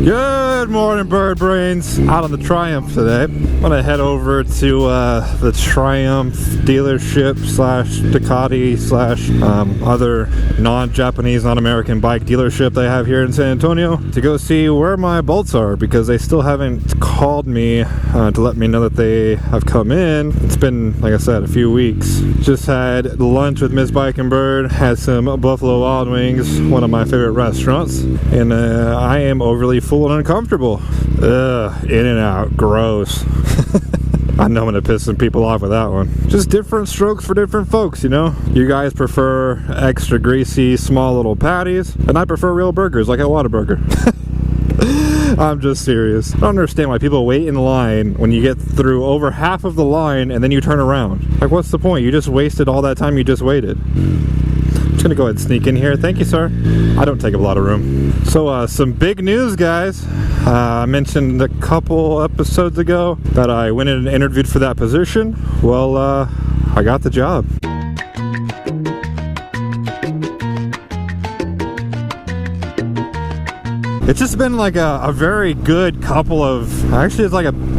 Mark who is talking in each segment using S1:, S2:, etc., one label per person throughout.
S1: Good morning, bird brains. Out on the Triumph today. I'm gonna head over to the Triumph dealership slash Ducati slash other non-Japanese, non-American bike dealership they have here in San Antonio to go see where my bolts are, because they still haven't called me to let me know that they have come in. It's been, like I said, a few weeks. Just had lunch with Miss Bike and Bird, had some Buffalo Wild Wings, one of my favorite restaurants, and I am overly full and uncomfortable. In and out, gross. I know I'm gonna piss some people off with that one. Just different strokes for different folks, you know? You guys prefer extra greasy, small little patties, and I prefer real burgers like at Whataburger. I'm just serious. I don't understand why people wait in line when you get through over half of the line and then you turn around. Like, what's the point? You just wasted all that time you just waited. I'm just gonna go ahead and sneak in here. Thank you, sir. I don't take up a lot of room. So some big news, guys. I mentioned a couple episodes ago that I went in and interviewed for that position. Well, I got the job. It's just been like a very good couple of, actually it's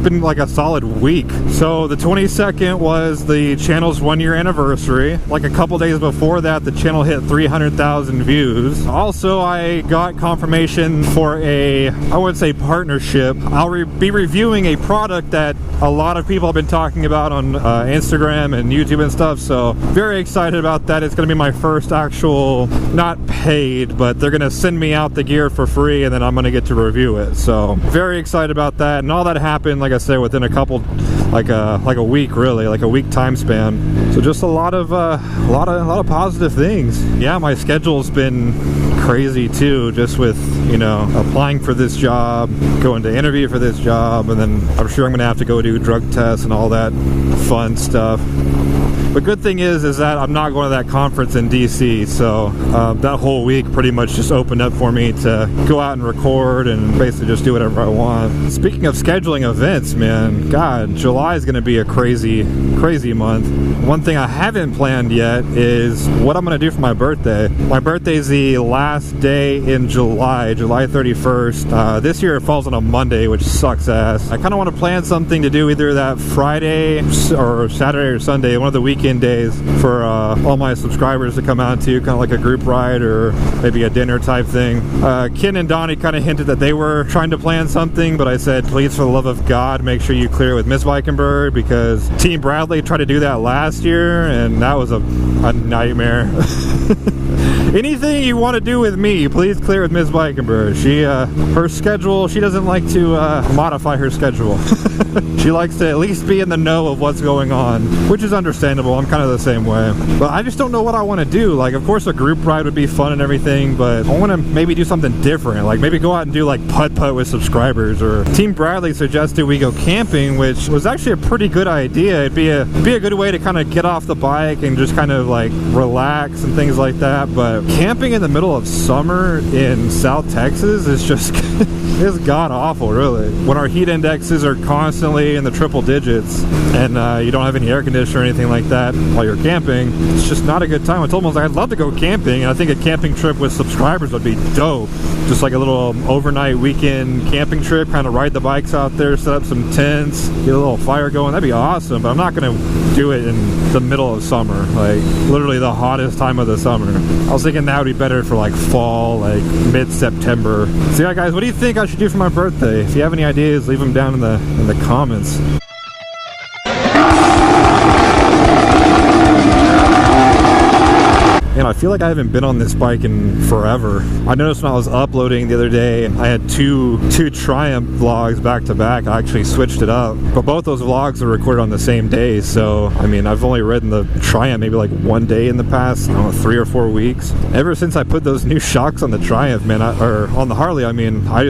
S1: been like a solid week. So the 22nd was the channel's 1-year anniversary. Like a couple days before that, the channel hit 300,000 views. Also, I got confirmation for a, I would say, partnership. I'll be reviewing a product that a lot of people have been talking about on Instagram and YouTube and stuff. So very excited about that. It's gonna be my first actual, not paid, but they're gonna send me out the gear for free and then I'm gonna get to review it. So very excited about that. And all that happened, like I said, within a couple, like a week, really, like a week time span. So just a lot of positive things. Yeah, my schedule's been crazy too, just with, you know, applying for this job, going to interview for this job, and then I'm sure I'm gonna have to go do drug tests and all that fun stuff. The good thing is that I'm not going to that conference in DC, so that whole week pretty much just opened up for me to go out and record and basically just do whatever I want. Speaking of scheduling events, man, God, July is going to be a crazy month. One thing I haven't planned yet is what I'm going to do for my birthday. My birthday is the last day in July 31st. This year it falls on a Monday, which sucks ass. I kind of want to plan something to do either that Friday or Saturday or Sunday, one of the weekend days, for all my subscribers to come out to, kind of like a group ride or maybe a dinner type thing. Ken and Donnie kind of hinted that they were trying to plan something, but I said, please, for the love of God, make sure you clear it with Miss Bike and Bird, because Team Bradley tried to do that last year and that was a nightmare. Anything you want to do with me, please clear with Miss Bike and Bird. She, her schedule, she doesn't like to modify her schedule. She likes to at least be in the know of what's going on, which is understandable. I'm kind of the same way. But I just don't know what I want to do. Like, of course a group ride would be fun and everything, but I want to maybe do something different. Like maybe go out and do like putt-putt with subscribers, or Team Bradley suggested we go camping, which was actually a pretty good idea. It'd be a good way to kind of get off the bike and just kind of like relax and things like that. But camping in the middle of summer in South Texas is just it's god awful, really. When our heat indexes are constantly in the triple digits and you don't have any air conditioning or anything like that while you're camping, it's just not a good time. I told them, I was like, I'd love to go camping, and I think a camping trip with subscribers would be dope. Just like a little overnight weekend camping trip, kind of ride the bikes out there, set up some tents, get a little fire going. That'd be awesome, but I'm not gonna do it in the middle of summer, like literally the hottest time of the summer. I was thinking that would be better for like fall, like mid-September. So yeah, guys, what do you think I should do for my birthday? If you have any ideas, leave them down in the comments. And I feel like I haven't been on this bike in forever. I noticed when I was uploading the other day, I had two Triumph vlogs back to back. I actually switched it up, but both those vlogs are recorded on the same day. So, I mean, I've only ridden the Triumph maybe like one day in the past, I don't know, 3 or 4 weeks. Ever since I put those new shocks on the Triumph, man, or on the Harley, I mean, I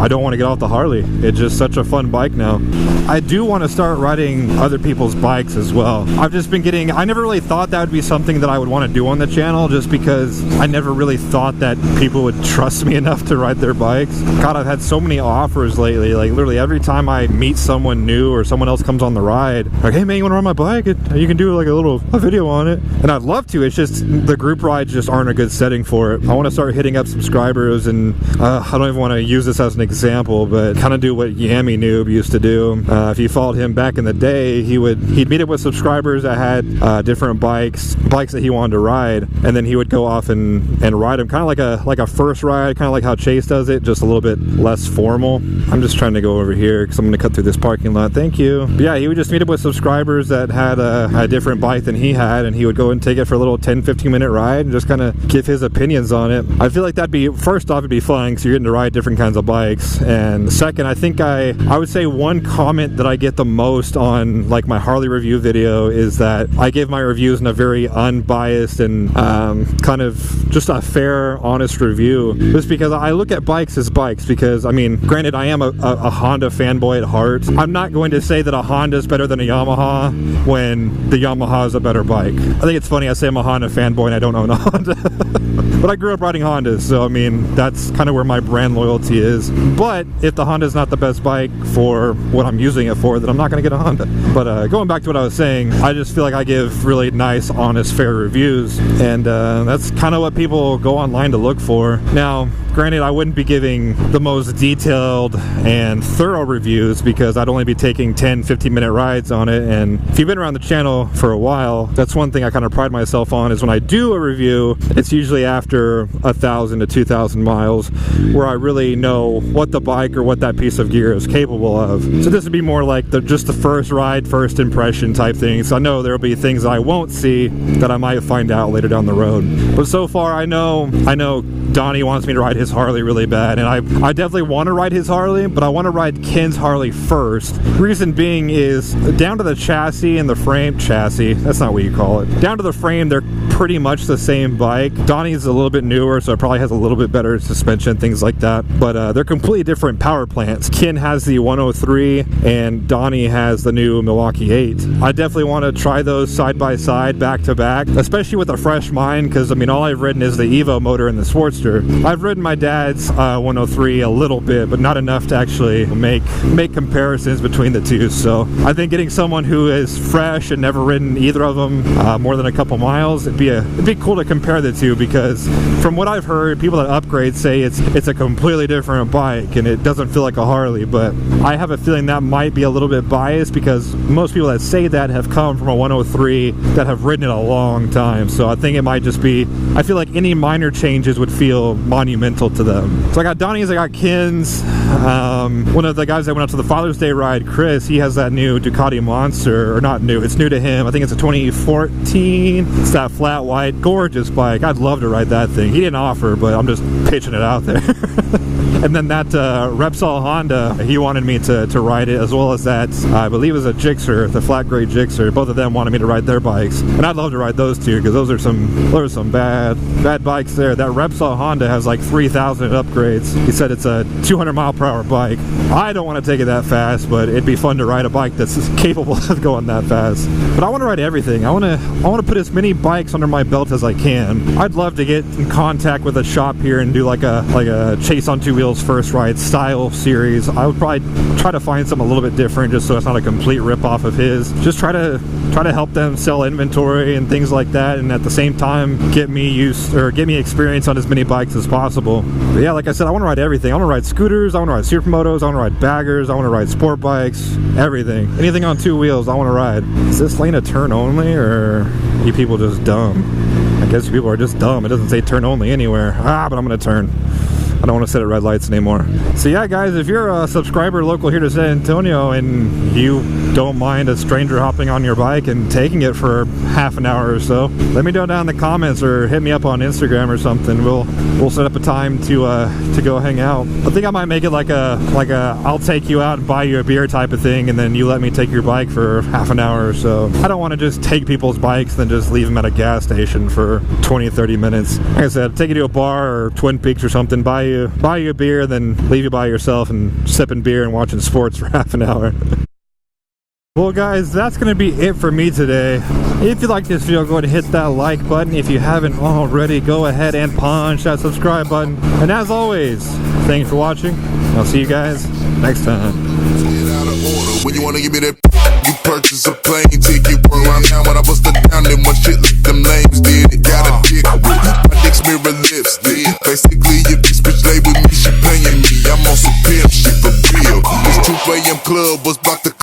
S1: don't want to get off the Harley. It's just such a fun bike now. I do want to start riding other people's bikes as well. I've just been getting, I never really thought that would be something that I would want to do on the channel. channel just because I never really thought that people would trust me enough to ride their bikes. God, I've had so many offers lately. Like literally every time I meet someone new or someone else comes on the ride, like, hey man, you want to ride my bike? You can do like a video on it. And I'd love to. It's just the group rides just aren't a good setting for it. I want to start hitting up subscribers, and I don't even want to use this as an example, but kind of do what Yami Noob used to do. If you followed him back in the day, he'd meet up with subscribers that had different bikes that he wanted to ride, and then he would go off and ride them, kind of like a first ride, kind of like how Chase does it, just a little bit less formal. I'm just trying to go over here because I'm going to cut through this parking lot. Thank you. But yeah, he would just meet up with subscribers that had a different bike than he had, and he would go and take it for a little 10-15 minute ride and just kind of give his opinions on it. I feel like that'd be, first off, it'd be fun because you're getting to ride different kinds of bikes, and second, I think I would say one comment that I get the most on like my Harley review video is that I give my reviews in a very unbiased and kind of just a fair, honest review, just because I look at bikes as bikes. Because I mean, granted, I am a Honda fanboy at heart. I'm not going to say that a Honda is better than a Yamaha when the Yamaha is a better bike. I think it's funny I say I'm a Honda fanboy and I don't own a Honda. But I grew up riding Hondas, so I mean, that's kind of where my brand loyalty is. But if the Honda is not the best bike for what I'm using it for, then I'm not going to get a Honda. But going back to what I was saying, I just feel like I give really nice, honest, fair reviews, and that's kind of what people go online to look for. Now, granted, I wouldn't be giving the most detailed and thorough reviews because I'd only be taking 10-15 minute rides on it. And if you've been around the channel for a while, that's one thing I kind of pride myself on, is when I do a review, it's usually after 1,000 to 2,000 miles where I really know what the bike or what that piece of gear is capable of. So this would be more like just the first ride, first impression type thing. So I know there'll be things I won't see that I might find out later down the road. But so far, I know Donnie wants me to ride his Harley really bad, and I definitely want to ride his Harley, but I want to ride Ken's Harley first. Reason being is down to the chassis and the frame, that's not what you call it. Down to the frame, they're pretty much the same bike. Donnie's a little bit newer, so it probably has a little bit better suspension, things like that, but they're completely different power plants. Ken has the 103 and Donnie has the new Milwaukee 8. I definitely want to try those side by side, back to back, especially with a fresh mind, because I mean, all I've ridden is the Evo motor and the Sportster. I've ridden my dad's 103 a little bit, but not enough to actually make comparisons between the two. So I think getting someone who is fresh and never ridden either of them more than a couple miles, it'd be cool to compare the two, because from what I've heard, people that upgrade say it's a completely different bike and it doesn't feel like a Harley. But I have a feeling that might be a little bit biased, because most people that say that have come from a 103 that have ridden it a long time. So I think it might just be, I feel like any minor changes would feel monumental to them. So I got Donnie's, I got Ken's. One of the guys that went out to the Father's Day ride, Chris, he has that new Ducati Monster, or not new, it's new to him. I think it's a 2014. It's that flat white, gorgeous bike. I'd love to ride that thing. He didn't offer, but I'm just pitching it out there. And then that Repsol Honda, he wanted me to ride it, as well as that, I believe it was a Gixxer, the flat grade Gixxer. Both of them wanted me to ride their bikes, and I'd love to ride those two, because those are some bad bikes there. That Repsol Honda has like 3,000 upgrades. He said it's a 200 mile per hour bike. I don't want to take it that fast, but it'd be fun to ride a bike that's capable of going that fast. But I want to ride everything. I want to put as many bikes under my belt as I can. I'd love to get in contact with a shop here and do like a Chase on Two Wheels first ride style series. I would probably try to find something a little bit different, just so it's not a complete rip off of his. Just try to help them sell inventory and things like that, and at the same time get me experience on as many bikes as possible. But yeah, like I said, I want to ride everything. I want to ride scooters, I want to ride supermotos, I want to ride baggers, I want to ride sport bikes, everything. Anything on two wheels, I want to ride. Is this lane a turn only, or are you people just dumb? I guess you people are just dumb. It doesn't say turn only anywhere. But I'm going to turn. I don't want to sit at red lights anymore. So yeah, guys, if you're a subscriber local here to San Antonio and you don't mind a stranger hopping on your bike and taking it for half an hour or so, let me know down in the comments, or hit me up on Instagram or something. We'll set up a time to go hang out. I think I might make it like a I'll take you out and buy you a beer type of thing, and then you let me take your bike for half an hour or so. I don't want to just take people's bikes and then just leave them at a gas station for 20-30 minutes. Like I said, take you to a bar or Twin Peaks or something, buy you a beer, then leave you by yourself and sipping beer and watching sports for half an hour. Well guys, that's going to be it for me today. If you like this video, go ahead and hit that like button. If you haven't already, go ahead and punch that subscribe button. And as always, thanks for watching. I'll see you guys next time.
S2: When you wanna give me that, you purchase a plane ticket. Run around town when I bust it down, then one shit like them names did. It got a dick with my dick's mirror lipstick. Basically, if this bitch lay with me, she paying me. I'm on some pimp shit for real. This 2 AM club was blocked the